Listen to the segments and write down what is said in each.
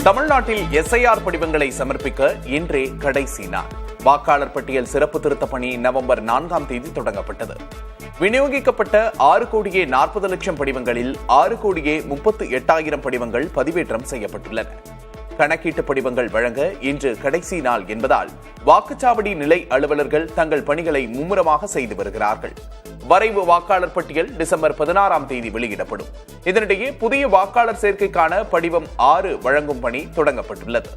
தமிழ்நாட்டில் எஸ்ஐஆர் படிவங்களை சமர்ப்பிக்க இன்றே கடைசி நாள். வாக்காளர் பட்டியல் சிறப்பு திருத்த பணி நவம்பர் 4ஆம் தேதி தொடங்கப்பட்டது. விநியோகிக்கப்பட்ட 6,40,00,000 படிவங்களில் 6,38,000 படிவங்கள் பதிவேற்றம் செய்யப்பட்டுள்ளன. கணக்கீட்டு படிவங்கள் வழங்க இன்று கடைசி நாள் என்பதால் வாக்குச்சாவடி நிலை அலுவலர்கள் தங்கள் பணிகளை மும்முரமாக செய்து வருகிறார்கள். வரைவு வாக்காளர் பட்டியல் டிசம்பர் 16ஆம் தேதி வெளியிடப்படும். இதனிடையே புதிய வாக்காளர் சேர்க்கைக்கான படிவம் 6 வழங்கும் பணி தொடங்கப்பட்டுள்ளது.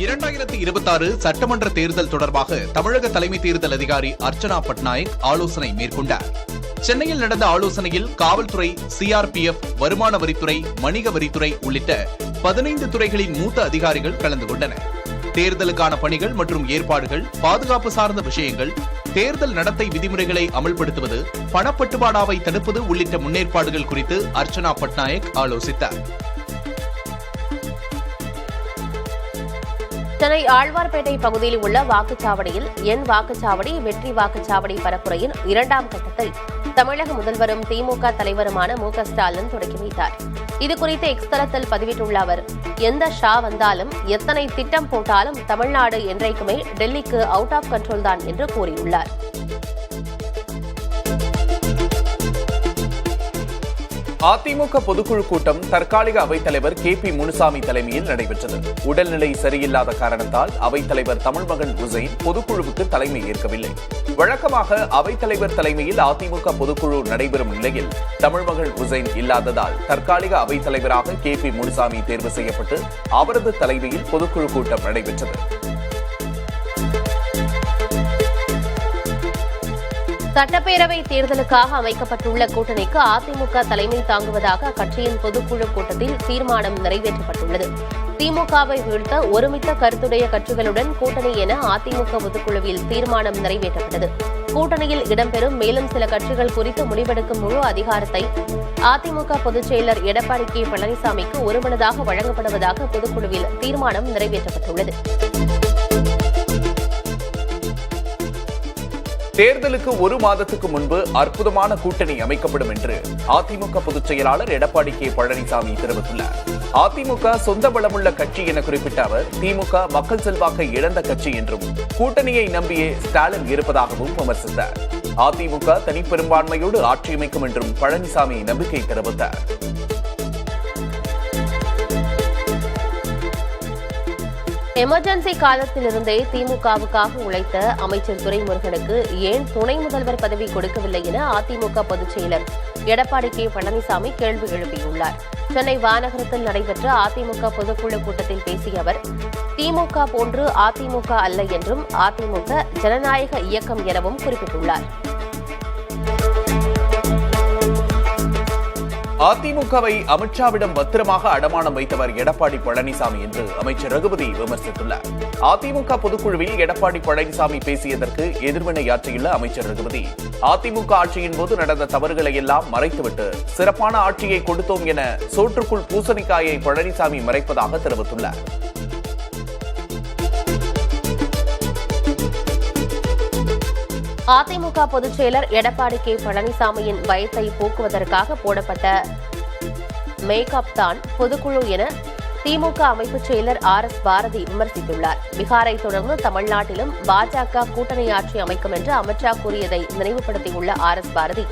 2026 சட்டமன்ற தேர்தல் தொடர்பாக தமிழக தலைமை தேர்தல் அதிகாரி அர்ச்சனா பட்நாயக் ஆலோசனை மேற்கொண்டார். சென்னையில் நடந்த ஆலோசனையில் காவல்துறை, சிஆர்பிஎஃப், வருமான வரித்துறை, வணிக வரித்துறை உள்ளிட்ட 15 துறைகளின் மூத்த அதிகாரிகள் கலந்து கொண்டனர். தேர்தலுக்கான பணிகள் மற்றும் ஏற்பாடுகள், பாதுகாப்பு சார்ந்த விஷயங்கள், தேர்தல் நடத்தை விதிமுறைகளை அமல்படுத்துவது, பணப்பட்டுவாடாவை தடுப்பது உள்ளிட்ட முன்னேற்பாடுகள் குறித்து அர்ச்சனா பட்நாயக் ஆலோசித்தார். சென்னை ஆழ்வார்பேட்டை பகுதியில் உள்ள வாக்குச்சாவடியில் என் வாக்குச்சாவடி வெற்றி வாக்குச்சாவடி பரப்புரையின் 2ஆம் கட்டத்தை தமிழக முதல்வரும் திமுக தலைவருமான மு.க. ஸ்டாலின் தொடங்கி வைத்தார். இதுகுறித்து எக்ஸ் தளத்தில் பதிவிட்டுள்ள அவர், எந்த ஷா வந்தாலும் எத்தனை திட்டம் போட்டாலும் தமிழ்நாடு என்றைக்குமே டெல்லிக்கு அவுட் ஆஃப் கண்ட்ரோல் தான் என்று கூறியுள்ளார். அதிமுக பொதுக்குழு கூட்டம் தற்காலிக அவைத்தலைவர் கே.பி. முனுசாமி தலைமையில் நடைபெற்றது. உடல்நிலை சரியில்லாத காரணத்தால் அவைத்தலைவர் தமிழ்மகன் உசைன் பொதுக்குழுவுக்கு தலைமை ஏற்கவில்லை. வழக்கமாக அவைத்தலைவர் தலைமையில் அதிமுக பொதுக்குழு நடைபெறும் நிலையில் தமிழ்மகன் உசைன் இல்லாததால் தற்காலிக அவைத்தலைவராக கே.பி. முனுசாமி தேர்வு செய்யப்பட்டு அவரது தலைமையில் பொதுக்குழு கூட்டம் நடைபெற்றது. சட்டப்பேரவை தேர்தலுக்காக அமைக்கப்பட்டுள்ள கூட்டணிக்கு அதிமுக தலைமை தாங்குவதாக அக்கட்சியின் பொதுக்குழு கூட்டத்தில் தீர்மானம் நிறைவேற்றப்பட்டுள்ளது. திமுகவை வீழ்த்த ஒருமித்த கருத்துடைய கட்சிகளுடன் கூட்டணி என அதிமுக பொதுக்குழுவில் தீர்மானம் நிறைவேற்றப்பட்டது. கூட்டணியில் இடம்பெறும் மேலும் சில கட்சிகள் குறித்து முடிவெடுக்கும் முழு அதிகாரத்தை அதிமுக பொதுச் செயலர் எடப்பாடி கே. பழனிசாமிக்கு ஒருமனதாக வழங்கப்படுவதாக பொதுக்குழுவில் தீர்மானம் நிறைவேற்றப்பட்டுள்ளது. தேர்தலுக்கு 1 மாதத்துக்கு முன்பு அற்புதமான கூட்டணி அமைக்கப்படும் என்று அதிமுக பொதுச் செயலாளர் எடப்பாடி கே. பழனிசாமி தெரிவித்துள்ளார். அதிமுக சொந்த பலமுள்ள கட்சி என குறிப்பிட்ட அவர், திமுக மக்கள் செல்வாக்கை இழந்த கட்சி என்றும் கூட்டணியை நம்பியே ஸ்டாலின் இருப்பதாகவும் விமர்சித்தார். அதிமுக தனிப்பெரும்பான்மையோடு ஆட்சி அமைக்கும் என்றும் பழனிசாமி நம்பிக்கை தெரிவித்தார். எமர்ஜென்சி காலத்திலிருந்தே திமுகவுக்காக உழைத்த அமைச்சர் துரைமுருகனுக்கு ஏன் துணை முதல்வர் பதவி கொடுக்கவில்லை என அதிமுக பொதுச் செயலர் எடப்பாடி கே. பழனிசாமி கேள்வி எழுப்பியுள்ளார். சென்னை வானகரத்தில் நடைபெற்ற அதிமுக பொதுக்குழு கூட்டத்தில் பேசிய அவர், திமுக போன்று அதிமுக அல்ல என்றும் அதிமுக ஜனநாயக இயக்கம் எனவும் குறிப்பிட்டுள்ளார். அதிமுகவை அமித்ஷாவிடம் பத்திரமாக அடமானம் வைத்தவர் எடப்பாடி பழனிசாமி என்று அமைச்சர் ரகுபதி விமர்சித்துள்ளார். அதிமுக பொதுக்குழுவில் எடப்பாடி பழனிசாமி பேசியதற்கு எதிர்வினையாற்றியுள்ள அமைச்சர் ரகுபதி, அதிமுக ஆட்சியின் போது நடந்த தவறுகளை எல்லாம் மறைத்துவிட்டு சிறப்பான ஆட்சியை கொடுத்தோம் என சோற்றுக்குள் பூசணிக்காயை பழனிசாமி மறைப்பதாக தெரிவித்துள்ளார். அதிமுக பொதுச் செயலர் எடப்பாடி கே. பழனிசாமியின் பயத்தை போக்குவதற்காக போடப்பட்ட மேக்கப் தான் பொதுக்குழு என திமுக அமைப்பு செயலர் RS பாரதி விமர்சித்துள்ளார். பீகாரை தொடர்ந்து தமிழ்நாட்டிலும் பாஜக கூட்டணி ஆட்சி அமைக்கும் என்று அமித்ஷா கூறியதை நினைவுபடுத்தியுள்ள RS பாரதி,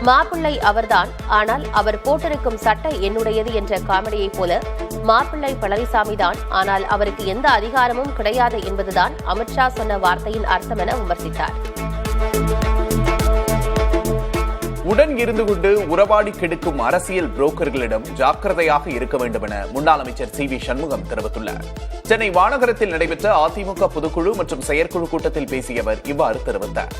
மாப்பிள்ளை அவர்தான், ஆனால் அவர் போட்டிருக்கும் சட்டை என்னுடையது என்ற காமெடியைப் போல மாப்பிள்ளை பழனிசாமி தான், ஆனால் அவருக்கு எந்த அதிகாரமும் கிடையாது என்பதுதான் அமித்ஷா சொன்ன வார்த்தையின் அர்த்தம் என விமர்சித்தார். உடன் இருந்து கொண்டு உறவாடி கெடுக்கும் அரசியல் புரோக்கர்களிடம் ஜாக்கிரதையாக இருக்க வேண்டும் என முன்னாள் அமைச்சர் CV சண்முகம் தெரிவித்துள்ளார். சென்னை வானகரத்தில் நடைபெற்ற அதிமுக பொதுக்குழு மற்றும் செயற்குழு கூட்டத்தில் பேசிய அவர் இவ்வாறு தெரிவித்தார்.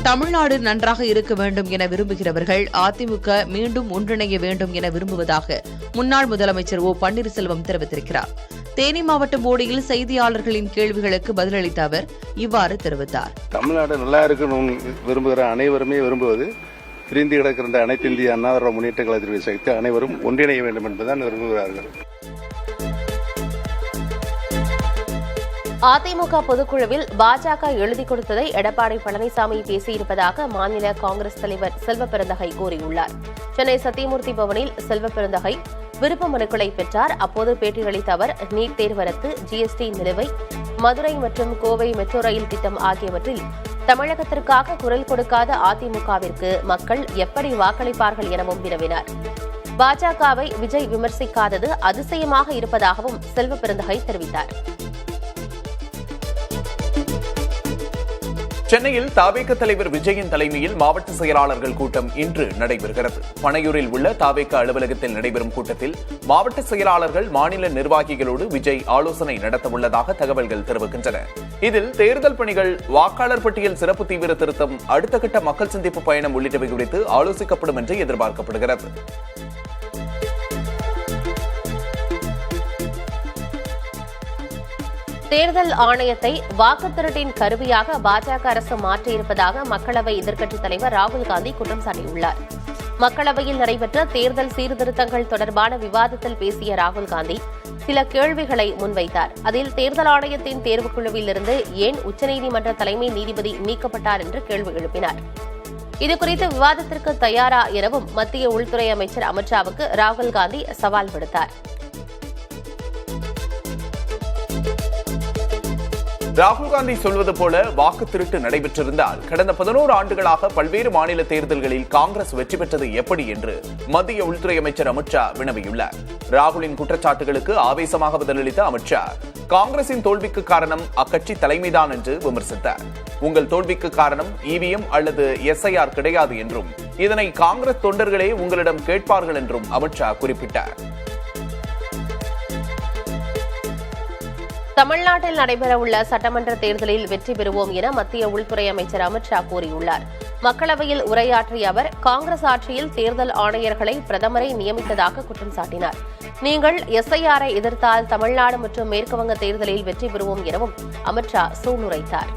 தமிழ்நாடு நன்றாக இருக்க வேண்டும் என விரும்புகிறவர்கள் அதிமுக மீண்டும் ஒன்றிணைய வேண்டும் என விரும்புவதாக முன்னாள் முதலமைச்சர் O. பன்னீர்செல்வம் தெரிவித்திருக்கிறார். தேனி மாவட்டம் போடியில் செய்தியாளர்களின் கேள்விகளுக்கு பதிலளித்த அவர் இவ்வாறு தெரிவித்தார். தமிழ்நாடு நல்லா இருக்கணும் விரும்புகிற அனைவருமே விரும்புவது பிரிந்து கிடக்கின்ற அனைத்து இந்திய அண்ணா முன்னேற்ற கழகத்தினுடைய சக்தி அனைவரும் ஒன்றிணைய வேண்டும் என்பதுதான் விரும்புகிறார்கள். அதிமுக பொதுக்குழுவில் பாஜக எழுதி கொடுத்ததை எடப்பாடி பழனிசாமி பேசியிருப்பதாக மாநில காங்கிரஸ் தலைவர் செல்வபெருந்தகை கூறியுள்ளார். சென்னை சத்தியமூர்த்தி பவனில் செல்வபெருந்தகை விருப்ப மனுக்களை பெற்றார். அப்போது பேட்டியளித்த அவர் நீட் தேர்வு ரத்து, ஜிஎஸ்டி நிலுவை, மதுரை மற்றும் கோவை மெட்ரோ ரயில் திட்டம் ஆகியவற்றில் தமிழகத்திற்காக குரல் கொடுக்காத அதிமுகவிற்கு மக்கள் எப்படி வாக்களிப்பார்கள் எனவும் வினவினார். பாஜகவை விஜய் விமர்சிக்காதது அதிசயமாக இருப்பதாகவும் செல்வபெருந்தகை தெரிவித்தார். சென்னையில் தாவேக தலைவர் விஜயின் தலைமையில் மாவட்ட செயலாளர்கள் கூட்டம் இன்று நடைபெறுகிறது. பனையூரில் உள்ள தாவேக அலுவலகத்தில் நடைபெறும் கூட்டத்தில் மாவட்ட செயலாளர்கள், மாநில நிர்வாகிகளோடு விஜய் ஆலோசனை நடத்தவுள்ளதாக தகவல்கள் தெரிவிக்கின்றன. இதில் தேர்தல் பணிகள், வாக்காளர் பட்டியல் சிறப்பு தீவிர திருத்தம், அடுத்த கட்ட மக்கள் சந்திப்பு பயணம் உள்ளிட்டவை குறித்து ஆலோசிக்கப்படும் என்று எதிர்பார்க்கப்படுகிறது. தேர்தல் ஆணையத்தை வாக்குத் திருட்டின் கருவியாக பாஜக அரசு மாற்றியிருப்பதாக மக்களவை எதிர்க்கட்சித் தலைவர் ராகுல் காந்தி குற்றம் சாட்டியுள்ளார். மக்களவையில் நடைபெற்ற தேர்தல் சீர்திருத்தங்கள் தொடர்பான விவாதத்தில் பேசிய ராகுல் காந்தி சில கேள்விகளை முன்வைத்தார். அதில் தேர்தல் ஆணையத்தின் தேர்வுக்குழுவில் இருந்து ஏன் உச்சநீதிமன்ற தலைமை நீதிபதி நீக்கப்பட்டார் என்று கேள்வி எழுப்பினார். இதுகுறித்து விவாதத்திற்கு தயாரா எனவும் மத்திய உள்துறை அமைச்சர் அமித் ஷாவுக்கு ராகுல் காந்தி சவால் விடுத்தார். ராகுல் காந்தி சொல்வது போல வாக்கு திருட்டு நடைபெற்றிருந்தால் கடந்த 11 ஆண்டுகளாக பல்வேறு மாநில தேர்தல்களில் காங்கிரஸ் வெற்றி பெற்றது எப்படி என்று மத்திய உள்துறை அமைச்சர் அமித் ஷா வினவியுள்ளார். ராகுலின் குற்றச்சாட்டுகளுக்கு ஆவேசமாக பதிலளித்த அமித் ஷா, காங்கிரசின் தோல்விக்கு காரணம் அக்கட்சி தலைமைதான் என்று விமர்சித்தார். உங்கள் தோல்விக்கு காரணம் இவிஎம் அல்லது எஸ்ஐஆர் கிடையாது என்றும், இதனை காங்கிரஸ் தொண்டர்களே உங்களிடம் கேட்பார்கள் என்றும் அமித் ஷா குறிப்பிட்டார். தமிழ்நாட்டில் நடைபெறவுள்ள சட்டமன்ற தேர்தலில் வெற்றி பெறுவோம் என மத்திய உள்துறை அமைச்சர் அமித் ஷா கூறியுள்ளார். மக்களவையில் உரையாற்றிய அவர் காங்கிரஸ் ஆட்சியில் தேர்தல் ஆணையர்களை பிரதமரை நியமித்ததாக குற்றம் சாட்டினார். நீங்கள் எஸ்ஐஆரை எதிர்த்தால் தமிழ்நாடு மற்றும் மேற்குவங்க தேர்தலில் வெற்றி பெறுவோம் எனவும் அமித் ஷா சூளுரைத்தார்.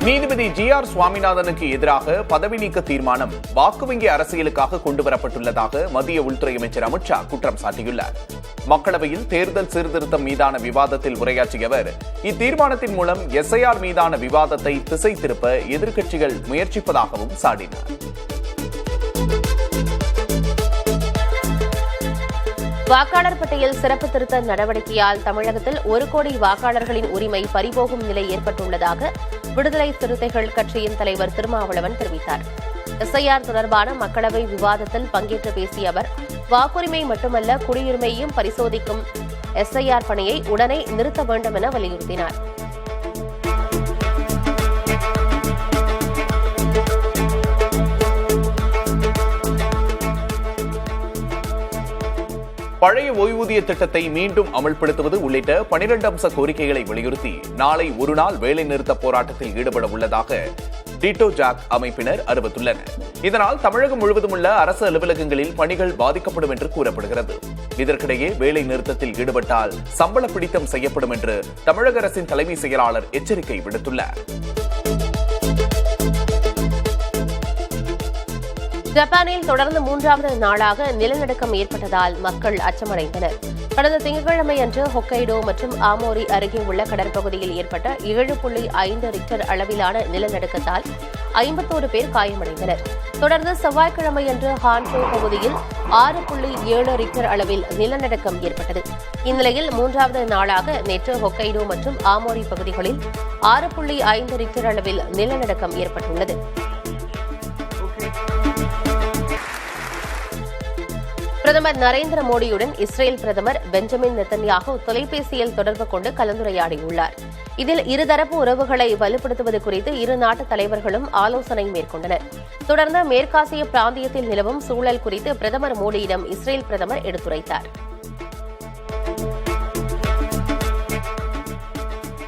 நீதிபதி ஜி.ஆர். சுவாமிநாதனுக்கு எதிராக பதவி நீக்க தீர்மானம் வாக்கு வங்கி அரசியலுக்காக கொண்டுவரப்பட்டுள்ளதாக மத்திய உள்துறை அமைச்சர் அமித் ஷா குற்றம் சாட்டியுள்ளார். மக்களவையில் தேர்தல் சீர்திருத்தம் மீதான விவாதத்தில் உரையாற்றிய அவர், இத்தீர்மானத்தின் மூலம் எஸ்ஐஆர் மீதான விவாதத்தை திசை திருப்ப எதிர்க்கட்சிகள் முயற்சிப்பதாகவும் சாடினார். வாக்காளர் பட்டியல் சிறப்பு திருத்த நடவடிக்கையால் தமிழகத்தில் 1 கோடி வாக்காளர்களின் உரிமை பறிபோகும் நிலை ஏற்பட்டுள்ளதாக விடுதலை சிறுத்தைகள் கட்சியின் தலைவர் திருமாவளவன் தெரிவித்தார். எஸ்ஐஆர் தொடர்பான மக்களவை விவாதத்தில் பங்கேற்று பேசிய அவர், வாக்குரிமை மட்டுமல்ல குடியுரிமையையும் பரிசோதிக்கும் எஸ்ஐஆர் பணியை உடனே நிறுத்த வேண்டும் என வலியுறுத்தினார். பழைய ஓய்வூதிய திட்டத்தை மீண்டும் அமல்படுத்துவது உள்ளிட்ட 12 அம்ச கோரிக்கைகளை வலியுறுத்தி நாளை ஒருநாள் வேலைநிறுத்த போராட்டத்தில் ஈடுபட உள்ளதாக டிட்டோ ஜாக் அமைப்பினர் அறிவித்துள்ளனர். இதனால் தமிழகம் முழுவதும் உள்ள அரசு அலுவலகங்களில் பணிகள் பாதிக்கப்படும் என்று கூறப்படுகிறது. இதற்கிடையே வேலை நிறுத்தத்தில் ஈடுபட்டால் சம்பள பிடித்தம் செய்யப்படும் என்று தமிழக அரசின் தலைமை செயலாளர் எச்சரிக்கை விடுத்துள்ளார். ஜப்பானில் தொடர்ந்து 3வது நாளாக நிலநடுக்கம் ஏற்பட்டதால் மக்கள் அச்சமடைந்தனர். கடந்த திங்கட்கிழமை அன்று ஹொக்கைடோ மற்றும் ஆமோரி அருகே உள்ள கடற்பகுதியில் ஏற்பட்ட 7.5 ரிக்டர் அளவிலான நிலநடுக்கத்தால் 51 பேர் காயமடைந்தனர். தொடர்ந்து செவ்வாய்க்கிழமை அன்று ஹான்சோ பகுதியில் 6.7 ரிக்டர் அளவில் நிலநடுக்கம் ஏற்பட்டது. இந்நிலையில் 3வது நாளாக நேற்று ஹொக்கைடோ மற்றும் ஆமோரி பகுதிகளில் 6.5 ரிக்டர் அளவில் நிலநடுக்கம் ஏற்பட்டுள்ளது. பிரதமர் நரேந்திர மோடியுடன் இஸ்ரேல் பிரதமர் பெஞ்சமின் நெத்தன்யாகு தொலைபேசியில் தொடர்பு கொண்டு கலந்துரையாடியுள்ளார். இதில் இருதரப்பு உறவுகளை வலுப்படுத்துவது குறித்து இரு நாட்டு தலைவர்களும் ஆலோசனை மேற்கொண்டனர். தொடர்ந்து மேற்காசிய பிராந்தியத்தில் நிலவும் சூழல் குறித்து பிரதமர் மோடியிடம் இஸ்ரேல் பிரதமர் எடுத்துரைத்தார்.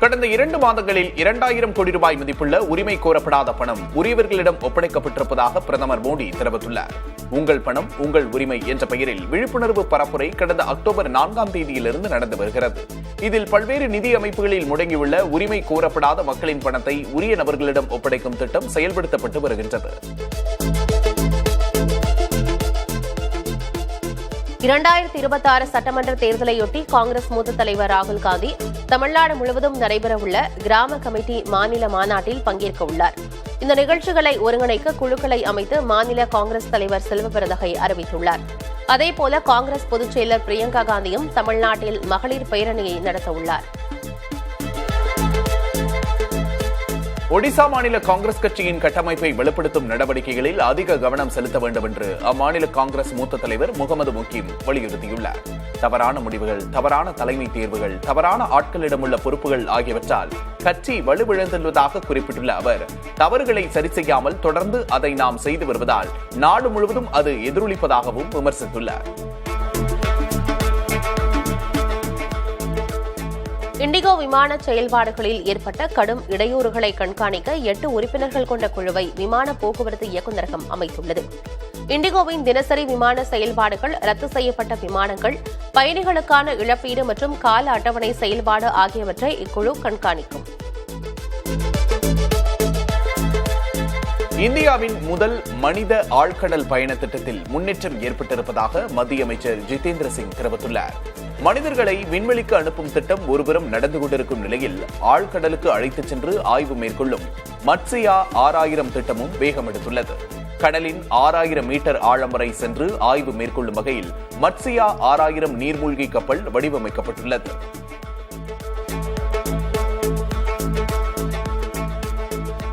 கடந்த 2 மாதங்களில் 2000 கோடி ரூபாய் மதிப்புள்ள உரிமை கோரப்படாத பணம் உரியவர்களிடம் ஒப்படைக்கப்பட்டிருப்பதாக பிரதமர் மோடி தெரிவித்துள்ளார். உங்கள் பணம் உங்கள் உரிமை என்ற பெயரில் விழிப்புணர்வு பரப்புரை கடந்த அக்டோபர் 4ஆம் தேதியிலிருந்து நடந்து வருகிறது. இதில் பல்வேறு நிதி அமைப்புகளில் முடங்கியுள்ள உரிமை கோரப்படாத மக்களின் பணத்தை உரிய நபர்களிடம் ஒப்படைக்கும் திட்டம் செயல்படுத்தப்பட்டு வருகின்றது. 2026 சட்டமன்ற தேர்தலையொட்டி காங்கிரஸ் மூத்த தலைவர் ராகுல் காந்தி தமிழ்நாடு முழுவதும் நடைபெறவுள்ள கிராம கமிட்டி மாநில மாநாட்டில் பங்கேற்க உள்ளார். இந்த நிகழ்ச்சிகளை ஒருங்கிணைக்க குழுக்களை அமைத்து மாநில காங்கிரஸ் தலைவர் செல்வபிரதகை அறிவித்துள்ளார். அதேபோல காங்கிரஸ் பொதுச் செயலர் பிரியங்கா காந்தியும் தமிழ்நாட்டில் மகளிர் பேரணியை நடத்தவுள்ளார். ஒடிசா மாநில காங்கிரஸ் கட்சியின் கட்டமைப்பை வலுப்படுத்தும் நடவடிக்கைகளில் அதிக கவனம் செலுத்த வேண்டும் என்று அம்மாநில காங்கிரஸ் மூத்த தலைவர் முகமது முகீம் வலியுறுத்தியுள்ளார். தவறான முடிவுகள், தவறான தலைமை தேர்வுகள், தவறான ஆட்களிடமுள்ள பொறுப்புகள் ஆகியவற்றால் கட்சி வலுவிழந்துள்ளதாக குறிப்பிட்டுள்ள அவர், தவறுகளை சரி செய்யாமல் தொடர்ந்து அதை நாம் செய்து வருவதால் நாடு முழுவதும் அது எதிரொலிப்பதாகவும் விமர்சித்துள்ளார். இண்டிகோ விமான செயல்பாடுகளில் ஏற்பட்ட கடும் இடையூறுகளை கண்காணிக்க 8 உறுப்பினர்கள் கொண்ட குழுவை விமான போக்குவரத்து இயக்குநரகம் அமைத்துள்ளது. இண்டிகோவின் தினசரி விமான செயல்பாடுகள், ரத்து செய்யப்பட்ட விமானங்கள், பயணிகளுக்கான இழப்பீடு மற்றும் கால அட்டவணை செயல்பாடு ஆகியவற்றை இக்குழு கண்காணிக்கும். இந்தியாவின் முதல் மனித ஆழ்கடல் பயண திட்டத்தில் முன்னேற்றம் ஏற்பட்டிருப்பதாக மத்திய அமைச்சர் ஜிதேந்திர சிங் தெரிவித்துள்ளார். மனிதர்களை விண்வெளிக்கு அனுப்பும் திட்டம் ஒருபுறம் நடந்து கொண்டிருக்கும் நிலையில் ஆழ்கடலுக்கு அழைத்துச் சென்று ஆய்வு மேற்கொள்ளும் மத்ஸ்யா 6000 திட்டமும் வேகம் எடுத்துள்ளது. கடலின் 6000 மீட்டர் ஆழம் வரை சென்று ஆய்வு மேற்கொள்ளும் வகையில் மத்ஸ்யா 6000 நீர்மூழ்கி கப்பல் வடிவமைக்கப்பட்டுள்ளது.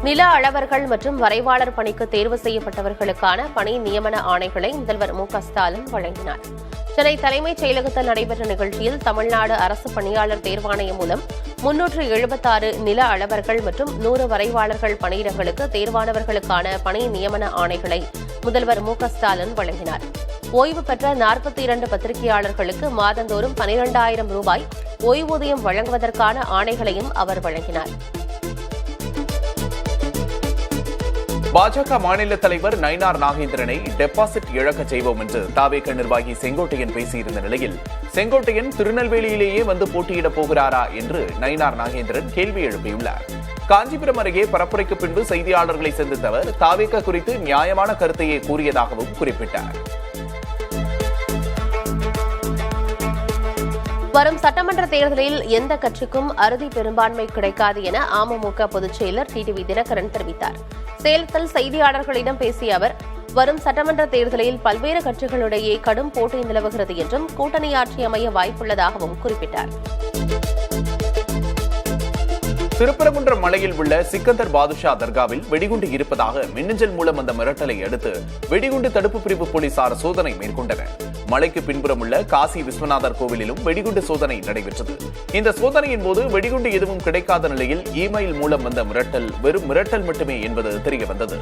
நில அளவர்கள் மற்றும் வரைவாளர் பணிக்கு தேர்வு செய்யப்பட்டவர்களுக்கான பணி நியமன ஆணைகளை முதல்வர் மு.க.ஸ்டாலின் வழங்கினார். சென்னை தலைமைச் செயலகத்தில் நடைபெற்ற நிகழ்ச்சியில் தமிழ்நாடு அரசு பணியாளர் தேர்வாணையம் மூலம் 376 நில அளவர்கள் மற்றும் 100 வரைவாளர்கள் பணியிடங்களுக்கு தேர்வானவர்களுக்கான பணி நியமன ஆணைகளை முதல்வர் மு.க.ஸ்டாலின் வழங்கினார். ஓய்வு பெற்ற 42 பத்திரிகையாளர்களுக்கு மாதந்தோறும் 12,000 ரூபாய் ஓய்வூதியம் வழங்குவதற்கான ஆணைகளையும் அவர் வழங்கினார். பாஜக மாநில தலைவர் நயினார் நாகேந்திரனை டெபாசிட் இழக்கச் செய்வோம் என்று தாவேக நிர்வாகி செங்கோட்டையன் பேசியிருந்த நிலையில், செங்கோட்டையன் திருநெல்வேலியிலேயே வந்து போட்டியிடப் போகிறாரா என்று நயினார் நாகேந்திரன் கேள்வி எழுப்பியுள்ளார். காஞ்சிபுரம் அருகே பரப்புரைக்கு பின்பு செய்தியாளர்களை சந்தித்த அவர் தாவேக குறித்து நியாயமான கருத்தையே கூறியதாகவும் குறிப்பிட்டார். வரும் சட்டமன்ற தேர்தலில் எந்த கட்சிக்கும் அறுதி பெரும்பான்மை கிடைக்காது என அமமுக பொதுச் செயலர் டிடிவி தினகரன் தெரிவித்தார். சேலத்தில் செய்தியாளர்களிடம் பேசிய அவர், வரும் சட்டமன்ற தேர்தலில் பல்வேறு கட்சிகளிடையே கடும் போட்டி நிலவுகிறது என்றும் கூட்டணி ஆட்சி அமைய வாய்ப்புள்ளதாகவும் குறிப்பிட்டார். திருப்பரங்குன்றம் மலையில் உள்ள சிக்கந்தர் பாதுஷா தர்காவில் வெடிகுண்டு இருப்பதாக மின்னஞ்சல் மூலம் வந்த மிரட்டலை அடுத்து வெடிகுண்டு தடுப்பு பிரிவு போலீசார் சோதனை மேற்கொண்டனர். மலைக்கு பின்புறம் உள்ள காசி விஸ்வநாதர் கோவிலிலும் வெடிகுண்டு சோதனை நடைபெற்றது. இந்த சோதனையின் போது வெடிகுண்டு எதுவும் கிடைக்காத நிலையில் இமெயில் மூலம் வந்த மிரட்டல் வெறும் மிரட்டல் மட்டுமே என்பது தெரியவந்தது.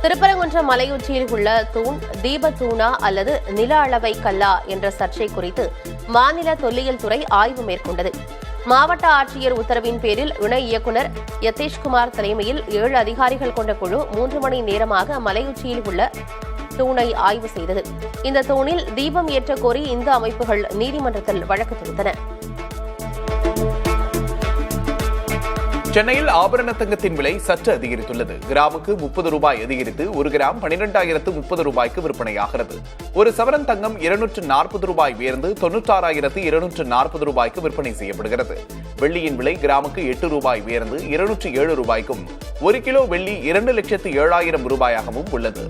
திருப்பரங்குன்றம் மலையுச்சியில் உள்ள தூண் தீப தூணா அல்லது நில அளவை கல்லா என்ற சர்ச்சை குறித்து மாநில தொல்லியல் துறை ஆய்வு மேற்கொண்டது. மாவட்ட ஆட்சியர் உத்தரவின் பேரில் இணை இயக்குநர் யதீஷ்குமார் தலைமையில் 7 அதிகாரிகள் கொண்ட குழு 3 மணி நேரமாக மலையுச்சியில் உள்ள தூணை ஆய்வு செய்தது. இந்த தூணில் தீபம் ஏற்ற கோரி இந்து அமைப்புகள் நீதிமன்றத்தில் வழக்கு தொடுத்தன. சென்னையில் ஆபரண தங்கத்தின் விலை சற்று அதிகரித்துள்ளது. கிராமுக்கு 30 ரூபாய் அதிகரித்து 1 கிராம் 12,030 ரூபாய்க்கு விற்பனையாகிறது. ஒரு சவரன் தங்கம் 240 ரூபாய் உயர்ந்து 96,240 ரூபாய்க்கு விற்பனை செய்யப்படுகிறது. வெள்ளியின் விலை கிராமுக்கு 8 ரூபாய் உயர்ந்து 207 ரூபாய்க்கும், 1 கிலோ வெள்ளி 2,07,000 ரூபாயாகவும் உள்ளது.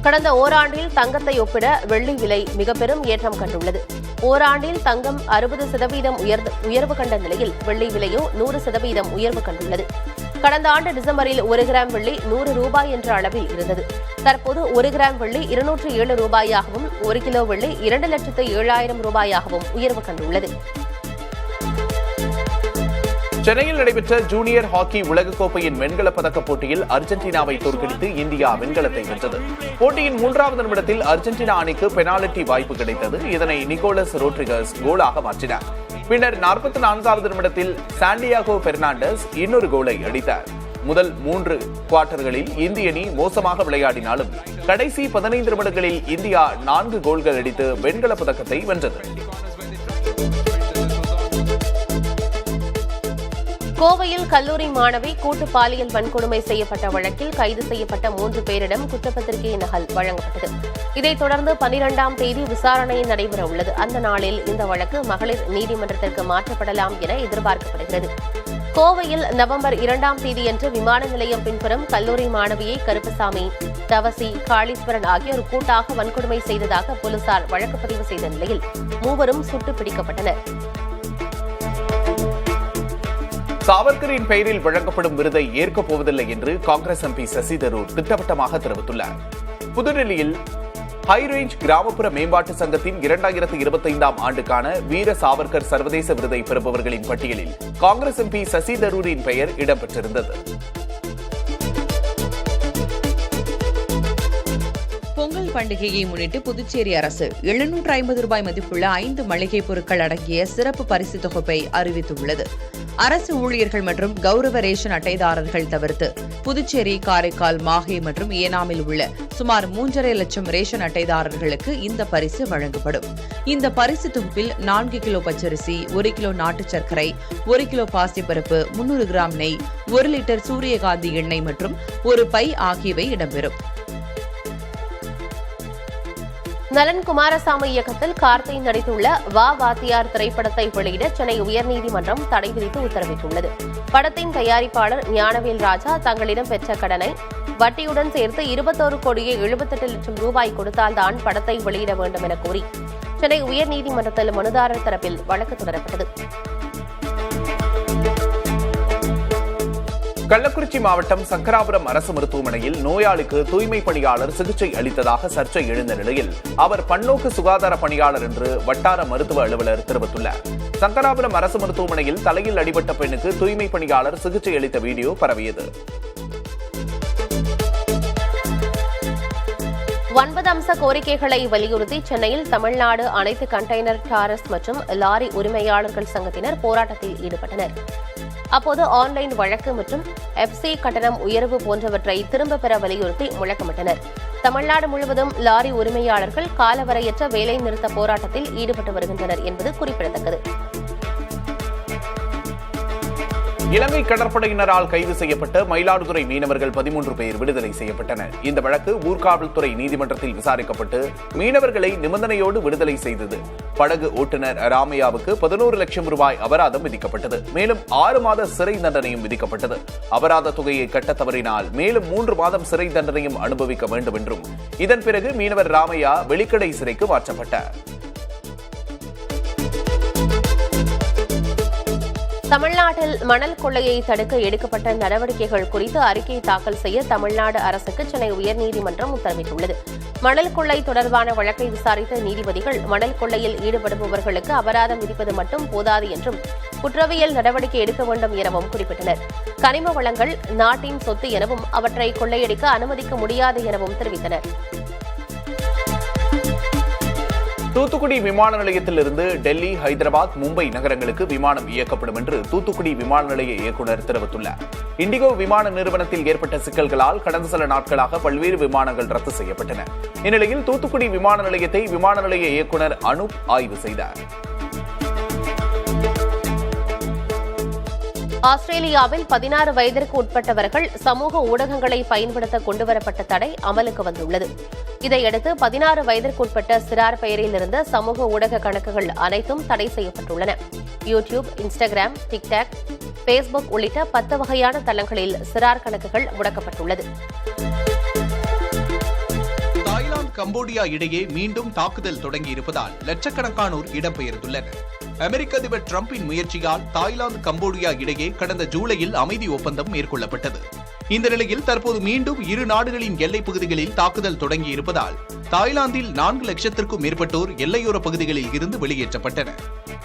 கடந்த ஓராண்டில் தங்கத்தை ஒப்பிட வெள்ளி விலை மிக பெரும் ஏற்றம் கண்டுள்ளது. ஓராண்டில் தங்கம் 60% உயர்வு கண்ட நிலையில் வெள்ளி விலையோ 100% உயர்வு கண்டுள்ளது. கடந்த ஆண்டு டிசம்பரில் 1 கிராம் வெள்ளி 100 ரூபாய் என்ற அளவில் இருந்தது. தற்போது 1 கிராம் வெள்ளி 207 ரூபாயாகவும், 1 கிலோ வெள்ளி 2,07,000 ரூபாயாகவும் உயர்வு கண்டுள்ளது. சென்னையில் நடைபெற்ற ஜூனியர் ஹாக்கி உலகக்கோப்பையின் வெண்கலப் பதக்க போட்டியில் அர்ஜென்டினாவை தோற்கடித்து இந்தியா வெண்கலத்தை வென்றது. போட்டியின் 3வது நிமிடத்தில் அர்ஜென்டினா அணிக்கு பெனால்டி வாய்ப்பு கிடைத்தது. இதனை நிக்கோலஸ் ரோட்ரிகஸ் கோலாக மாற்றினார். பின்னர் 44வது நிமிடத்தில் சாண்டியாகோ பெர்னாண்டஸ் இன்னொரு கோலை அடித்தார். முதல் 3 குவார்ட்டர்களில் இந்திய அணி மோசமாக விளையாடினாலும் கடைசி 15 நிமிடங்களில் இந்தியா 4 கோல்கள் அடித்து வெண்கலப் பதக்கத்தை வென்றது. கோவையில் கல்லூரி மாணவி கூட்டு பாலியல் வன்கொடுமை செய்யப்பட்ட வழக்கில் கைது செய்யப்பட்ட 3 பேரிடம் குற்றப்பத்திரிகை நகல் வழங்கப்பட்டது. இதைத் தொடர்ந்து 12ஆம் தேதி விசாரணை நடைபெற உள்ளது. அந்த நாளில் இந்த வழக்கு மகளிர் நீதிமன்றத்திற்கு மாற்றப்படலாம் என எதிர்பார்க்கப்படுகிறது. கோவையில் நவம்பர் 2ஆம் தேதியன்று விமான நிலையம் பின்புறம் கல்லூரி மாணவியை கருப்பசாமி, தவசி, காளீஸ்வரன் ஆகியோர் கூட்டாக வன்கொடுமை செய்ததாக போலீசார் வழக்கு பதிவு செய்த நிலையில் 3 சுட்டுப் பிடிக்கப்பட்டனர். சாவர்கரின் பெயரில் வழங்கப்படும் விருதை ஏற்கப் போவதில்லை என்று காங்கிரஸ் எம்பி சசி தரூர் திட்டவட்டமாக தெரிவித்துள்ளார். புதுடெல்லியில் ஹைரேஞ்ச் கிராமப்புற மேம்பாட்டு சங்கத்தின் 2025ஆம் ஆண்டுக்கான வீர சாவர்கர் சர்வதேச விருதை பெறுபவர்களின் பட்டியலில் காங்கிரஸ் எம்பி சசி தரூரின் பெயர் இடம்பெற்றிருந்தது. பொங்கல் பண்டிகையை முன்னிட்டு புதுச்சேரி அரசு 750 ரூபாய் மதிப்புள்ள 5 மளிகைப் பொருட்கள் அடங்கிய சிறப்பு பரிசு தொகுப்பை அறிவித்துள்ளது. அரசு ஊழியர்கள் மற்றும் கௌரவ ரேஷன் அட்டைதாரர்கள் தவிர்த்து புதுச்சேரி, காரைக்கால், மாஹே மற்றும் ஏனாமில் உள்ள சுமார் 3.5 லட்சம் ரேஷன் அட்டைதாரர்களுக்கு இந்த பரிசு வழங்கப்படும். இந்த பரிசு தொகுப்பில் 4 கிலோ பச்சரிசி, 1 கிலோ நாட்டு சர்க்கரை, 1 கிலோ பாசிப்பருப்பு, 300 கிராம் நெய், 1 லிட்டர் சூரியகாந்தி எண்ணெய் மற்றும் ஒரு பை ஆகியவை இடம்பெறும். நலன் குமாரசாமி இயக்கத்தில் கார்த்தி நடித்துள்ள வா வாத்தியார் திரைப்படத்தை வெளியிட சென்னை உயர்நீதிமன்றம் தடை விதித்து உத்தரவிட்டுள்ளது. படத்தின் தயாரிப்பாளர் ஞானவேல் ராஜா தங்களிடம் பெற்ற கடனை வட்டியுடன் சேர்த்து 21,78 லட்சம் ரூபாய் கொடுத்தால்தான் படத்தை வெளியிட வேண்டும் என கூறி சென்னை உயர்நீதிமன்றத்தில் மனுதாரர் தரப்பில் வழக்கு தொடரப்பட்டது. கள்ளக்குறிச்சி மாவட்டம் சங்கராபுரம் அரசு மருத்துவமனையில் நோயாளிக்கு தூய்மை பணியாளர் சிகிச்சை அளித்ததாக சர்ச்சை எழுந்த நிலையில் அவர் பன்னோக்கு சுகாதார பணியாளர் என்று வட்டார மருத்துவ அலுவலர் தெரிவித்துள்ளார். சங்கராபுரம் அரசு மருத்துவமனையில் தலையில் அடிபட்ட பெண்ணுக்கு தூய்மை பணியாளர் சிகிச்சை அளித்த வீடியோ பரவியது. 9 அம்ச கோரிக்கைகளை வலியுறுத்தி சென்னையில் தமிழ்நாடு அனைத்து கண்டெய்னர் டாரஸ் மற்றும் லாரி உரிமையாளர்கள் சங்கத்தினர் போராட்டத்தில் ஈடுபட்டனர். அப்போது ஆன்லைன் வழக்கு மற்றும் எஃப்சி கட்டணம் உயர்வு போன்றவற்றை திரும்பப் பெற வலியுறுத்தி முழக்கமிட்டனர். தமிழ்நாடு முழுவதும் லாரி உரிமையாளர்கள் காலவரையற்ற வேலை நிறுத்த போராட்டத்தில் ஈடுபட்டு வருகின்றனர் என்பது குறிப்பிடத்தக்கது. இலங்கை கடற்படையினரால் கைது செய்யப்பட்ட மயிலாடுதுறை மீனவர்கள் 13 பேர் விடுதலை செய்யப்பட்டனர். இந்த வழக்கு ஊர்காவல்துறை நீதிமன்றத்தில் விசாரிக்கப்பட்டு மீனவர்களை நிபந்தனையோடு விடுதலை செய்தது. படகு ஓட்டுநர் ராமையாவுக்கு 11 லட்சம் ரூபாய் அபராதம் விதிக்கப்பட்டது. மேலும் 6 மாத சிறை தண்டனையும் விதிக்கப்பட்டது. அபராத தொகையை கட்ட தவறினால் மேலும் 3 மாதம் சிறை தண்டனையும் அனுபவிக்க வேண்டும் என்றும் இதன் பிறகு மீனவர் ராமையா வெளிக்கடை சிறைக்கு மாற்றப்பட்டார். தமிழ்நாட்டில் மணல் கொள்ளையை தடுக்க எடுக்கப்பட்ட நடவடிக்கைகள் குறித்து அறிக்கை தாக்கல் செய்ய தமிழ்நாடு அரசுக்கு சென்னை உயர்நீதிமன்றம் உத்தரவிட்டுள்ளது. மணல் கொள்ளை தொடர்பான வழக்கை விசாரித்த நீதிபதிகள் மணல் கொள்ளையில் ஈடுபடுபவர்களுக்கு அபராதம் விதிப்பது மட்டும் போதாது என்றும் குற்றவியல் நடவடிக்கை எடுக்க வேண்டும் எனவும் குறிப்பிட்டனர். கனிம வளங்கள் நாட்டின் சொத்து எனவும் அவற்றை கொள்ளையடிக்க அனுமதிக்க முடியாது எனவும் தெரிவித்தனர். தூத்துக்குடி விமான நிலையத்திலிருந்து டெல்லி, ஹைதராபாத், மும்பை நகரங்களுக்கு விமானம் இயக்கப்படும் என்று தூத்துக்குடி விமான நிலைய இயக்குநர் தெரிவித்துள்ளார். இண்டிகோ விமான நிறுவனத்தில் ஏற்பட்ட சிக்கல்களால் கடந்த சில நாட்களாக பல்வேறு விமானங்கள் ரத்து செய்யப்பட்டன. இந்நிலையில் தூத்துக்குடி விமான நிலையத்தை விமான நிலைய இயக்குநர் அனூப் ஆய்வு செய்தார். ஆஸ்திரேலியாவில் 16 வயதிற்கு உட்பட்டவர்கள் சமூக ஊடகங்களை பயன்படுத்த கொண்டுவரப்பட்ட தடை அமலுக்கு வந்துள்ளது. இதையடுத்து 16 வயதிற்குட்பட்ட சிறார் பெயரில் இருந்த சமூக ஊடக கணக்குகள் அனைத்தும் தடை செய்யப்பட்டுள்ளன. யூடியூப், இன்ஸ்டாகிராம், டிக்டாக், பேஸ்புக் உள்ளிட்ட 10 வகையான தளங்களில் சிறார் கணக்குகள் முடக்கப்பட்டுள்ளது. தாய்லாந்து, கம்போடியா இடையே மீண்டும் தாக்குதல் தொடங்கியிருப்பதால் லட்சக்கணக்கானோர் இடம்பெயர்ந்துள்ளனர். அமெரிக்க அதிபர் டிரம்பின் முயற்சியால் தாய்லாந்து, கம்போடியா இடையே கடந்த ஜூலையில் அமைதி ஒப்பந்தம் மேற்கொள்ளப்பட்டது. இந்த நிலையில் தற்போது மீண்டும் இரு நாடுகளின் எல்லைப் பகுதிகளில் தாக்குதல் தொடங்கியிருப்பதால் தாய்லாந்தில் 4 லட்சத்திற்கும் மேற்பட்டோர் எல்லையோர பகுதிகளில் இருந்து வெளியேற்றப்பட்டனர்.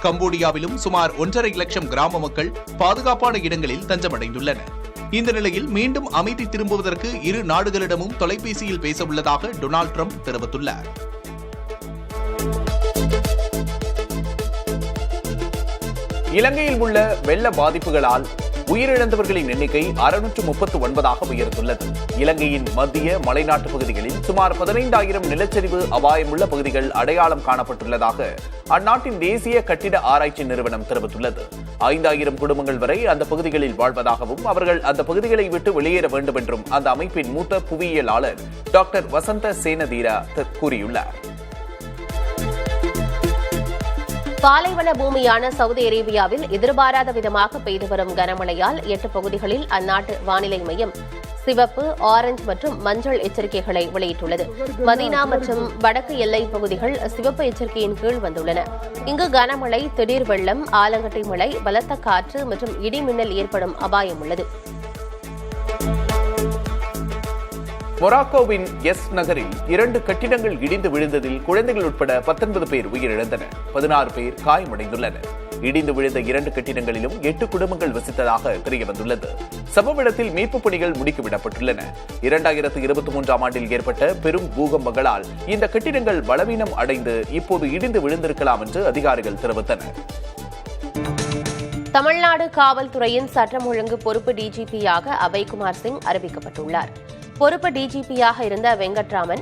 கம்போடியாவிலும் சுமார் 1.5 லட்சம் கிராம மக்கள் பாதுகாப்பான இடங்களில் தஞ்சமடைந்துள்ளனர். இந்த நிலையில் மீண்டும் அமைதி திரும்புவதற்கு இரு நாடுகளிடமும் தொலைபேசியில் பேச உள்ளதாக டொனால்டு டிரம்ப் தெரிவித்துள்ளார். இலங்கையில் உள்ள வெள்ள பாதிப்புகளால் உயிரிழந்தவர்களின் எண்ணிக்கை 639 உயர்ந்துள்ளது. இலங்கையின் மத்திய மலைநாட்டு பகுதிகளில் சுமார் 15,000 நிலச்சரிவு அபாயமுள்ள பகுதிகள் அடையாளம் காணப்பட்டுள்ளதாக அந்நாட்டின் தேசிய கட்டிட ஆராய்ச்சி நிறுவனம் தெரிவித்துள்ளது. 5,000 குடும்பங்கள் வரை அந்த பகுதிகளில் வாழ்வதாகவும் அவர்கள் அந்த பகுதிகளை விட்டு வெளியேற வேண்டும் என்றும் அந்த அமைப்பின் மூத்த புவியியலாளர் டாக்டர் வசந்த சேனதீரா கூறியுள்ளார். பாலைவன பூமியான சவுதி அரேபியாவில் எதிர்பாராத விதமாக பெய்து வரும் கனமழையால் 8 பகுதிகளில் அந்நாட்டு வானிலை மையம் சிவப்பு, ஆரஞ்சு மற்றும் மஞ்சள் எச்சரிக்கைகளை வெளியிட்டுள்ளது. மதீனா மற்றும் வடக்கு எல்லை பகுதிகள் சிவப்பு எச்சரிக்கையின் கீழ் வந்துள்ளன. இங்கு கனமழை, திடீர் வெள்ளம், ஆலங்கட்டி மழை, பலத்த காற்று மற்றும் இடி மின்னல் ஏற்படும் அபாயம் உள்ளது. மொராக்கோவின் எஸ் நகரில் 2 கட்டிடங்கள் இடிந்து விழுந்ததில் குழந்தைகள் உட்பட 19 பேர் உயிரிழந்தனர். 16 பேர் காயமடைந்துள்ளனர். இடிந்து விழுந்த 2 கட்டிடங்களிலும் 8 குடும்பங்கள் வசித்ததாக தெரியவந்துள்ளது. சம்பவ இடத்தில் மீட்புப் பணிகள் முடுக்கிவிடப்பட்டுள்ளன. 2023ஆம் ஆண்டில் ஏற்பட்ட பெரும் பூகம்பங்களால் இந்த கட்டிடங்கள் பலவீனம் அடைந்து இப்போது இடிந்து விழுந்திருக்கலாம் என்று அதிகாரிகள் தெரிவித்தனர். தமிழ்நாடு காவல்துறையின் சட்டம் ஒழுங்கு பொறுப்பு டிஜிபியாக அபய்குமார் சிங் அறிவிக்கப்பட்டுள்ளார். பொறுப்பு டிஜிபியாக இருந்த வெங்கட்ராமன்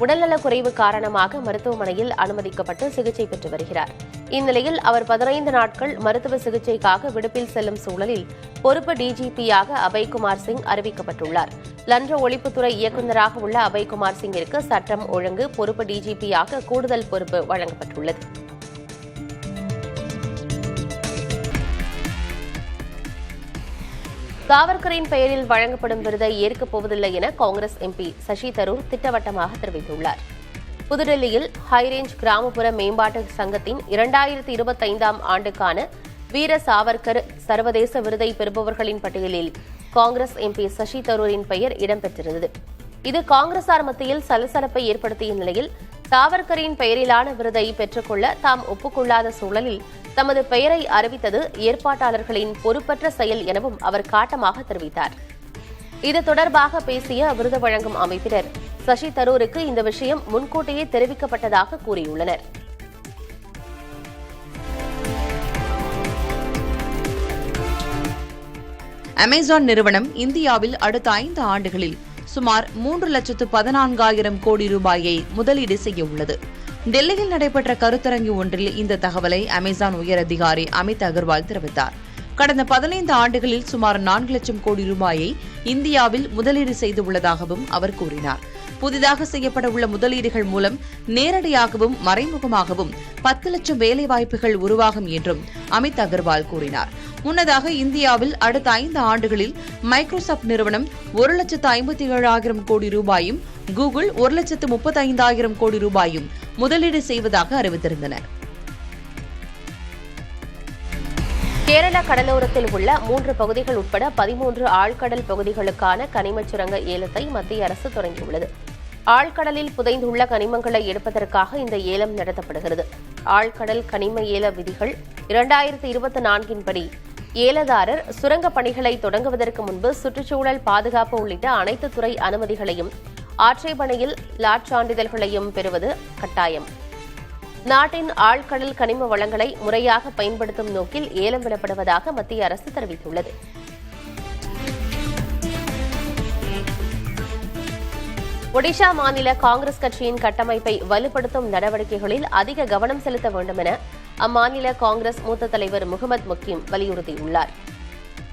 உடல்நலக்குறைவு காரணமாக மருத்துவமனையில் அனுமதிக்கப்பட்டு சிகிச்சை பெற்று வருகிறார். இந்நிலையில் அவர் 15 நாட்கள் மருத்துவ சிகிச்சைக்காக விடுப்பில் செல்லும் சூழலில் பொறுப்பு டிஜிபியாக அபய்குமார் சிங் அறிவிக்கப்பட்டுள்ளார். லஞ்ச ஒழிப்புத்துறை இயக்குநராக உள்ள அபய்குமார் சிங்கிற்கு சட்டம் ஒழுங்கு பொறுப்பு டிஜிபியாக கூடுதல் பொறுப்பு வழங்கப்பட்டுள்ளது. சாவர்கரின் பெயரில் வழங்கப்படும் விருதை ஏற்கப் போவதில்லை என காங்கிரஸ் எம்பி சசி தரூர் திட்டவட்டமாக தெரிவித்துள்ளார். புதுடெல்லியில் ஹைரேஞ்ச் கிராமப்புற மேம்பாட்டு சங்கத்தின் 2025ஆம் ஆண்டுக்கான வீர சாவர்கர் சர்வதேச விருதை பெறுபவர்களின் பட்டியலில் காங்கிரஸ் எம்பி சசி தரூரின் பெயர் இடம்பெற்றிருந்தது. இது காங்கிரசார் மத்தியில் சலசலப்பை ஏற்படுத்திய நிலையில் சாவர்கரின் பெயரிலான விருதை பெற்றுக்கொள்ள தாம் ஒப்புக்கொள்ளாத சூழலில் தமது பெயரை அறிவித்தது ஏற்பாட்டாளர்களின் பொறுப்பற்ற செயல் எனவும் அவர் காட்டமாக தெரிவித்தார். இது தொடர்பாக பேசிய விருது வழங்கும் அமைப்பினர் சசி தரூருக்கு இந்த விஷயம் முன்கூட்டியே தெரிவிக்கப்பட்டதாக கூறியுள்ளனர். அமேசான் நிறுவனம் இந்தியாவில் அடுத்த 5 ஆண்டுகளில் சுமார் 3,14,000 கோடி ரூபாயை முதலீடு செய்ய உள்ளது. டெல்லியில் நடைபெற்ற கருத்தரங்கு ஒன்றில் இந்த தகவலை அமேசான் உயர் அதிகாரி அமித் அகர்வால் தெரிவித்தார். கடந்த 15 ஆண்டுகளில் சுமார் 4 லட்சம் கோடி ரூபாயை இந்தியாவில் முதலீடு செய்துள்ளதாகவும் அவர் கூறினார். புதிதாக செய்யப்பட உள்ள முதலீடுகள் மூலம் நேரடியாகவும் மறைமுகமாகவும் 10 லட்சம் வேலைவாய்ப்புகள் உருவாகும் என்றும் அமித் அகர்வால் கூறினார். முன்னதாக இந்தியாவில் அடுத்த 5 ஆண்டுகளில் மைக்ரோசாப்ட் நிறுவனம் 1,57,000 கோடி ரூபாயும், கூகுள் 1,35,000 கோடி ரூபாயும் முதலீடு செய்வதாக அறிவித்திருந்தனர். கேரள கடலோரத்தில் உள்ள 3 பகுதிகள் உட்பட 13 ஆழ்கடல் பகுதிகளுக்கான கனிமச் சுரங்க ஏலத்தை மத்திய அரசு தொடங்கியுள்ளது. ஆழ்கடலில் புதைந்துள்ள கனிமங்களை எடுப்பதற்காக இந்த ஏலம் நடத்தப்படுகிறது. ஆழ்கடல் கனிம ஏல விதிகள் 2024 படி ஏலதாரர் சுரங்கப் பணிகளை தொடங்குவதற்கு முன்பு சுற்றுச்சூழல் பாதுகாப்பு உள்ளிட்ட அனைத்து துறை அனுமதிகளையும் ஆட்சேபணையில் லாட் சான்றிதழ்களையும் பெறுவது கட்டாயம். நாட்டின் ஆழ்கடல் கனிம வளங்களை முறையாக பயன்படுத்தும் நோக்கில் ஏலம் விடப்படுவதாக மத்திய அரசு தெரிவித்துள்ளது. ஒடிஷா மாநில காங்கிரஸ் கட்சியின் கட்டமைப்பை வலுப்படுத்தும் நடவடிக்கைகளில் அதிக கவனம் செலுத்த வேண்டும் என அம்மாநில காங்கிரஸ் மூத்த தலைவர் முகமது முக்கீம் வலியுறுத்தியுள்ளார்.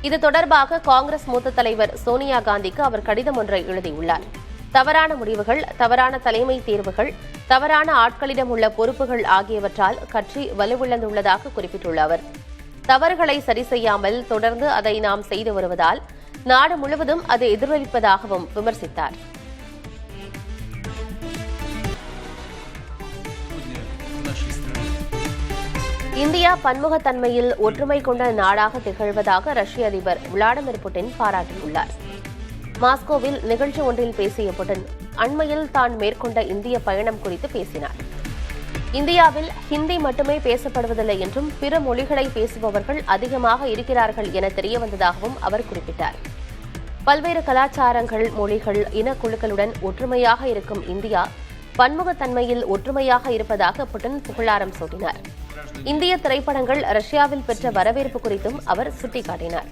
இது தொடர்பாக காங்கிரஸ் மூத்த தலைவர் சோனியா காந்திக்கு அவர் கடிதம் ஒன்றை எழுதியுள்ளார். தவறான முடிவுகள், தவறான தலைமை தேர்வுகள், தவறான ஆட்களிடம் உள்ள பொறுப்புகள் ஆகியவற்றால் கட்சி வலுவிழந்துள்ளதாக குறிப்பிட்டுள்ள அவர், தவறுகளை சரி செய்யாமல் தொடர்ந்து அதை நாம் செய்து வருவதால் நாடு முழுவதும் அது எதிரொலிப்பதாகவும் விமர்சித்தார். இந்தியா பன்முகத்தன்மையில் ஒற்றுமை கொண்ட நாடாக திகழ்வதாக ரஷ்ய அதிபர் விளாடிமிர் புட்டின் பாராட்டியுள்ளார். மாஸ்கோவில் நிகழ்ச்சி ஒன்றில் பேசிய புட்டின் அண்மையில் தான் மேற்கொண்ட இந்திய பயணம் குறித்து பேசினார். இந்தியாவில் ஹிந்தி மட்டுமே பேசப்படுவதில்லை என்றும் பிற மொழிகளை பேசுபவர்கள் அதிகமாக இருக்கிறார்கள் என தெரியவந்ததாகவும் அவர் குறிப்பிட்டார். பல்வேறு கலாச்சாரங்கள், மொழிகள், இனக்குழுக்களுடன் ஒற்றுமையாக இருக்கும் இந்தியா பன்முகத்தன்மையில் ஒற்றுமையாக இருப்பதாக புட்டின் புகழாரம் சூட்டினார். இந்திய திரைப்படங்கள் ரஷ்யாவில் பெற்ற வரவேற்பு குறித்தும் அவர் சுட்டிக்காட்டினார்.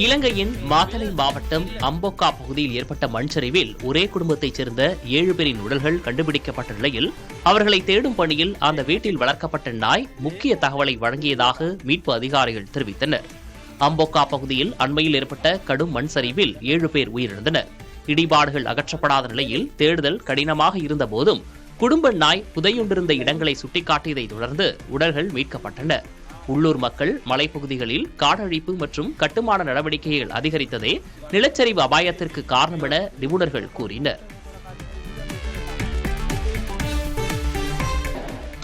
இலங்கையின் மாத்தளை மாவட்டம் அம்போக்கா பகுதியில் ஏற்பட்ட மண் சரிவில் ஒரே குடும்பத்தைச் சேர்ந்த 7 பேரின் உடல்கள் கண்டுபிடிக்கப்பட்ட நிலையில் அவர்களை தேடும் பணியில் அந்த வீட்டில் வளர்க்கப்பட்ட நாய் முக்கிய தகவலை வழங்கியதாக மீட்பு அதிகாரிகள் தெரிவித்தனர். அம்போக்கா பகுதியில் அண்மையில் ஏற்பட்ட கடும் மண் சரிவில் 7 பேர் உயிரிழந்தனர். இடிபாடுகள் அகற்றப்படாத நிலையில் தேடுதல் கடினமாக இருந்த போதும் குடும்ப நாய் புதையுண்டிருந்த இடங்களை சுட்டிக்காட்டியதை தொடர்ந்து உடல்கள் மீட்கப்பட்டன. உள்ளூர் மக்கள் மலைப்பகுதிகளில் காடழிப்பு மற்றும் கட்டுமான நடவடிக்கைகள் அதிகரித்ததே நிலச்சரிவு அபாயத்திற்கு காரணம் என நிபுணர்கள் கூறினர்.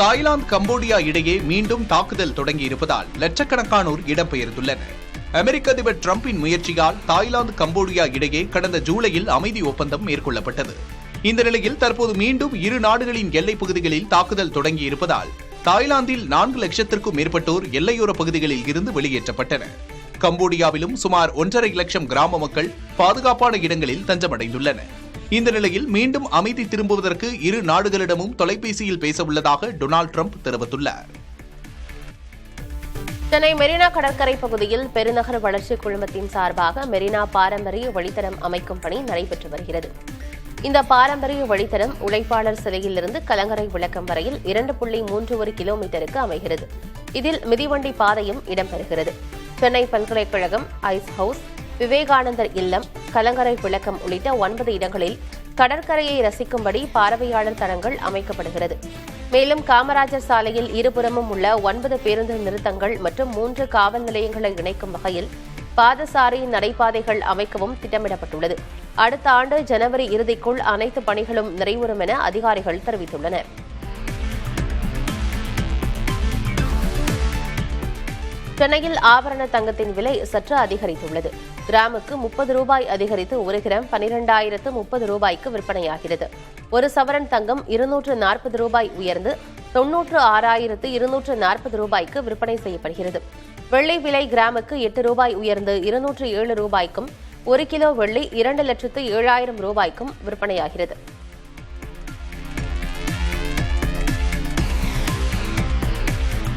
தாய்லாந்து கம்போடியா இடையே மீண்டும் தாக்குதல் தொடங்கியிருப்பதால் லட்சக்கணக்கானோர் இடம்பெயர்ந்துள்ளனர். அமெரிக்க அதிபர் டிரம்பின் முயற்சியால் தாய்லாந்து கம்போடியா இடையே கடந்த ஜூலையில் அமைதி ஒப்பந்தம் மேற்கொள்ளப்பட்டது. இந்த நிலையில் தற்போது மீண்டும் இரு நாடுகளின் எல்லைப் பகுதிகளில் தாக்குதல் தொடங்கியிருப்பதால் தாய்லாந்தில் 4 லட்சத்திற்கும் மேற்பட்டோர் எல்லையோர பகுதிகளில் இருந்து வெளியேற்றப்பட்டனர். கம்போடியாவிலும் சுமார் 1.5 லட்சம் கிராம மக்கள் பாதுகாப்பான இடங்களில் தஞ்சமடைந்துள்ளனர். இந்த நிலையில் மீண்டும் அமைதி திரும்புவதற்கு இரு நாடுகளிடமும் தொலைபேசியில் பேச உள்ளதாக டொனால்டு டிரம்ப் தெரிவித்துள்ளார். சென்னை மெரினா கடற்கரை பகுதியில் பெருநகர வளர்ச்சி குழுமத்தின் சார்பாக மெரினா பாரம்பரிய வழித்தடம் அமைக்கும் பணி நடைபெற்று வருகிறது. இந்த பாரம்பரிய வழித்தடம் உழைப்பாளர் சிலையிலிருந்து கலங்கரை விளக்கம் வரையில் 2.31 கிலோமீட்டருக்கு அமைகிறது. இதில் மிதிவண்டி பாதையும் இடம்பெறுகிறது. சென்னை பல்கலைக்கழகம், ஐஸ் ஹவுஸ், விவேகானந்தர் இல்லம், கலங்கரை விளக்கம் உள்ளிட்ட 9 இடங்களில் கடற்கரையை ரசிக்கும்படி பார்வையாளர் தடங்கள் அமைக்கப்படுகிறது. மேலும் காமராஜர் சாலையில் இருபுறமும் உள்ள 9 பேருந்து நிறுத்தங்கள் மற்றும் 3 காவல் நிலையங்களை இணைக்கும் வகையில் பாதசாரி நடைபாதைகள் அமைக்கவும் திட்டமிடப்பட்டுள்ளது. அடுத்த ஆண்டு ஜனவரி இறுதிக்குள் அனைத்து பணிகளும் நிறைவுறும் என அதிகாரிகள் தெரிவித்துள்ளனர். சென்னையில் ஆபரண தங்கத்தின் விலை சற்று அதிகரித்துள்ளது. கிராமுக்கு 30 ரூபாய் அதிகரித்து 1 கிராம் 12,030 ரூபாய்க்கு விற்பனையாகிறது. ஒரு சவரன் தங்கம் 240 ரூபாய் உயர்ந்து 96,240 ரூபாய்க்கு விற்பனை செய்யப்படுகிறது. வெள்ளி விலை கிராமுக்கு 8 ரூபாய் உயர்ந்து 207 ரூபாய்க்கும் 1 கிலோ வெள்ளி 2,07,000 ரூபாய்க்கும் விற்பனையாகிறது.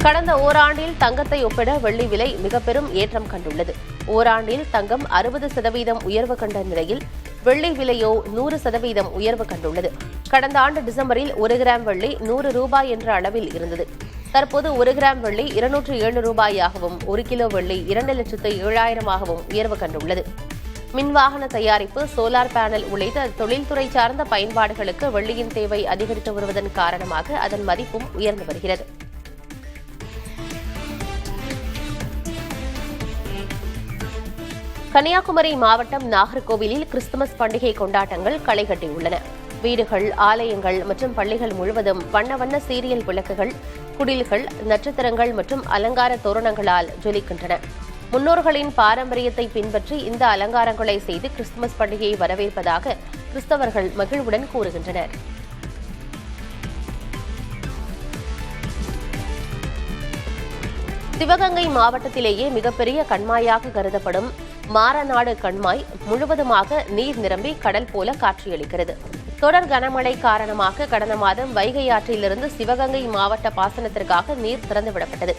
கடந்த ஓராண்டில் தங்கத்தை ஒப்பிட வெள்ளி விலை மிக பெரும் ஏற்றம் கண்டுள்ளது. ஓராண்டில் தங்கம் 60% உயர்வு கண்ட நிலையில் வெள்ளி விலையோ 100% உயர்வு கண்டுள்ளது. கடந்த ஆண்டு டிசம்பரில் 1 கிராம் வெள்ளி 100 ரூபாய் என்ற அளவில் இருந்தது. தற்போது 1 கிராம் வெள்ளி 207 ரூபாயாகவும் 1 கிலோ வெள்ளி 2,07,000 உயர்வு கண்டுள்ளது. மின்வாகன தயாரிப்பு, சோலார் பேனல் உள்ளிட்ட தொழில்துறை சார்ந்த பயன்பாடுகளுக்கு வெள்ளியின் தேவை அதிகரித்து வருவதன் காரணமாக அதன் மதிப்பும் உயர்ந்து வருகிறது. கன்னியாகுமரி மாவட்டம் நாகர்கோவிலில் கிறிஸ்துமஸ் பண்டிகை கொண்டாட்டங்கள் களைகட்டியுள்ளன. வீடுகள், ஆலயங்கள் மற்றும் பள்ளிகள் முழுவதும் வண்ண வண்ண சீரியல் விளக்குகள், குடில்கள், நட்சத்திரங்கள் மற்றும் அலங்கார தோரணங்களால் ஜொலிக்கின்றன. முன்னோர்களின் பாரம்பரியத்தை பின்பற்றி இந்த அலங்காரங்களை செய்து கிறிஸ்துமஸ் பண்டிகையை வரவேற்பதாக கிறிஸ்தவர்கள் மகிழ்வுடன் கூறுகின்றனர். சிவகங்கை மாவட்டத்திலேயே மிகப்பெரிய கண்மாயாக கருதப்படும் மாரநாடு கண்மாய் முழுவதுமாக நீர் நிரம்பி கடல் போல காட்சியளிக்கிறது. தொடர் கனமழை காரணமாக கடந்த மாதம் வைகை ஆற்றிலிருந்து சிவகங்கை மாவட்ட பாசனத்திற்காக நீர் திறந்துவிடப்பட்டது.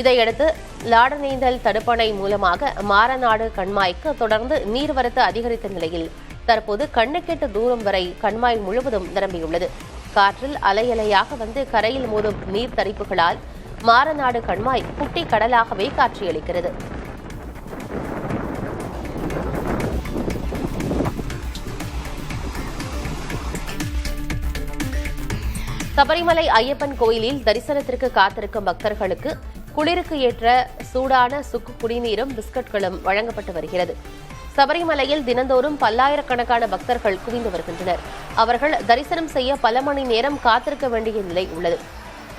இதையடுத்து லாடநீந்தல் தடுப்பணை மூலமாக மாரநாடு கண்மாய்க்கு தொடர்ந்து நீர்வரத்து அதிகரித்த நிலையில் தற்போது கண்ணுக்கெட்டு தூரம் வரை கண்மாய் முழுவதும் நிரம்பியுள்ளது. காற்றில் அலையலையாக வந்து கரையில் மோதும் நீர் தரிப்புகளால் மாரநாடு கண்மாய் குட்டி கடலாகவே காட்சியளிக்கிறது. சபரிமலை ஐயப்பன் கோயிலில் தரிசனத்திற்கு காத்திருக்கும் பக்தர்களுக்கு குளிருக்கு ஏற்ற சூடான சுக்கு குடிநீரும் பிஸ்கட்களும் வழங்கப்பட்டு வருகிறது. சபரிமலையில் தினந்தோறும் பல்லாயிரக்கணக்கான பக்தர்கள் குவிந்து வருகின்றனர். அவர்கள் தரிசனம் செய்ய பல மணி நேரம் காத்திருக்க வேண்டிய நிலை உள்ளது.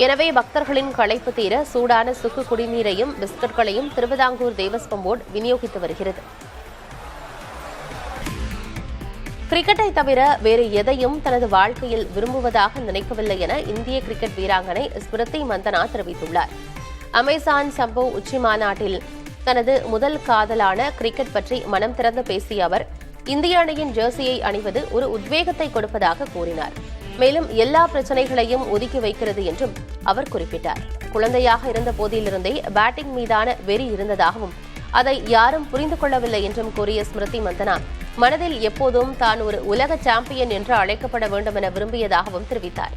எனவே பக்தர்களின் களைப்பு தீர சூடான சுக்கு குடிநீரையும் பிஸ்கட்களையும் திருவிதாங்கூர் தேவஸ்வம் போர்டு விநியோகித்து வருகிறது. கிரிக்கெட்டை தவிர வேறு எதையும் தனது வாழ்க்கையில் விரும்புவதாக நினைக்கவில்லை என இந்திய கிரிக்கெட் வீராங்கனை ஸ்மிருதி மந்தனா தெரிவித்துள்ளார். அமேசான் சம்போ உச்சி மாநாட்டில் தனது முதல் காதலான கிரிக்கெட் பற்றி மனம் திறந்து பேசிய அவர், இந்திய அணியின் ஜெர்சியை அணிவது ஒரு உத்வேகத்தை கொடுப்பதாக கூறினார். மேலும் எல்லா பிரச்சனைகளையும் ஒதுக்கி வைக்கிறது என்றும் அவர் குறிப்பிட்டார். குழந்தையாக இருந்த போதிலிருந்தே பேட்டிங் மீதான வெறி இருந்ததாகவும் அதை யாரும் புரிந்து கொள்ளவில்லை என்றும் கூறிய ஸ்மிருதி மந்தனா மனதில் எப்போதும் தான் ஒரு உலக சாம்பியன் என்று அழைக்கப்பட வேண்டும் என விரும்பியதாகவும் தெரிவித்தார்.